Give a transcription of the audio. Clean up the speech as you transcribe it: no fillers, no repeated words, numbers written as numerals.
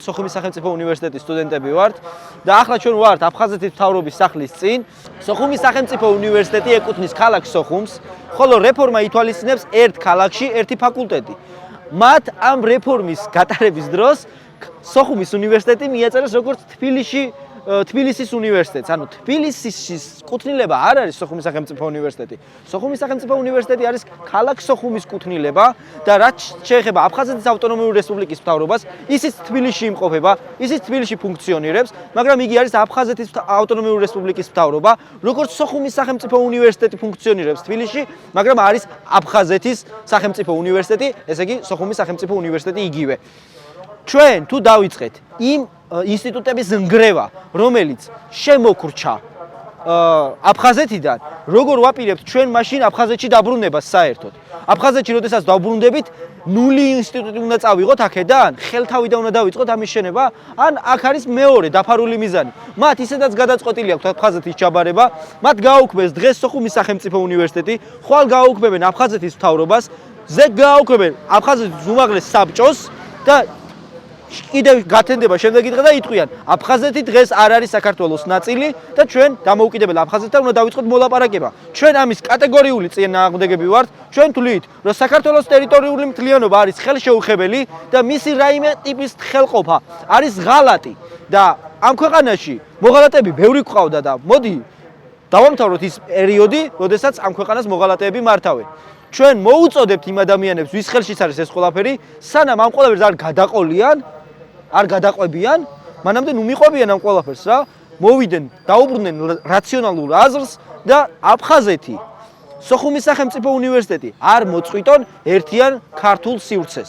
სოხუმის სახელმწიფო უნივერსიტეტის სტუდენტები ვართ და ახლა ჩვენ ვართ აფხაზეთის მთავრობის სახლის წინ. სოხუმის სახელმწიფო უნივერსიტეტი ეკუთვნის ქალაქ სოხუმს, ხოლო რეფორმა ითვალისწინებს ერთ ქალაქში ერთი ფაკულტეტი. მათ ამ რეფორმის გატარების დროს სოხუმის უნივერსიტეტი მიაწერეს როგორც თბილისის უნივერსიტეტს. ანუ თბილისის კუთვნილება არ არის სოხუმის სახელმწიფო უნივერსიტეტი. სოხუმის სახელმწიფო უნივერსიტეტი არის ქალაქ სოხუმის კუთვნილება და რაც შეეხება აფხაზეთის ავტონომიური რესპუბლიკის მთავრობას, ისიც თბილისში იმყოფება, ისიც თბილისში ფუნქციონირებს, მაგრამ იგი არის აფხაზეთის ავტონომიური რესპუბლიკის მთავრობა, როგორც სოხუმის სახელმწიფო უნივერსიტეტი ფუნქციონირებს თბილისში, მაგრამ არის აფხაზეთის სახელმწიფო უნივერსიტეტი, ესე იგი სოხუმის სახელმწიფო უნივერსიტეტი იგივე. ჩვენ თუ დავიწყეთ იმ ინსტიტუტების ნგრევა, რომელიც შემოხრჩა აფხაზეთიდან, როგორ ვაპირებთ ჩვენ მაშინ აფხაზეთში დაბრუნებას საერთოდ? აფხაზეთში როდესაც დავბრუნდებით, ნული ინსტიტუტი უნდა წავიღოთ აქედან, ხელთავიდან უნდა დავიწყოთ ამის შენება, ან აქ არის მეორე დაფარული მიზანი. მათ ისედაც გადაწყვეტილი აქვთ აფხაზეთის ჩაბარება, მათ გააუქმეს დღეს სოხუმის სახელმწიფო უნივერსიტეტი, ხვალ გააუქმებენ აფხაზეთის მთავრობას, ზედ გააუქმებენ აფხაზეთის უმაღლეს საბჭოს და კიდევ გათენდება შემდეგი დღე და იტყვიან, აფხაზეთი დღეს არ არის საქართველოს ნაწილი და ჩვენ დამოუკიდებელ აფხაზეთთან უნდა დავიწყოთ მოლაპარაკება. ჩვენ ამის კატეგორიული წინააღმდეგები ვართ. ჩვენ თვლით, რომ საქართველოს ტერიტორიული მთლიანობა არის ხელშეუხებელი და მისი რაიმე ტიპის ხელყოფა არის ღალატი და ამ ქვეყანაში მოღალატეები ბევრი გვყავდა და მოდი დავამთავროთ ის პერიოდი, როდესაც ამ ქვეყანას მოღალატეები მართავენ. ჩვენ მოუწოდებთ იმ ადამიანებს, ვის ხელშიც არის ეს ყველაფერი, სანამ ამ ყველაფერს არ გადაყვებიან, მანამდე მიყვებიან ამ ყველაფერს რა, მოვიდნენ, დაუბრუნდნენ რაციონალურ აზრს და აფხაზეთი, სოხუმის სახელმწიფო უნივერსიტეტი არ მოწყვიტონ ერთიან ქართულ სივრცეს.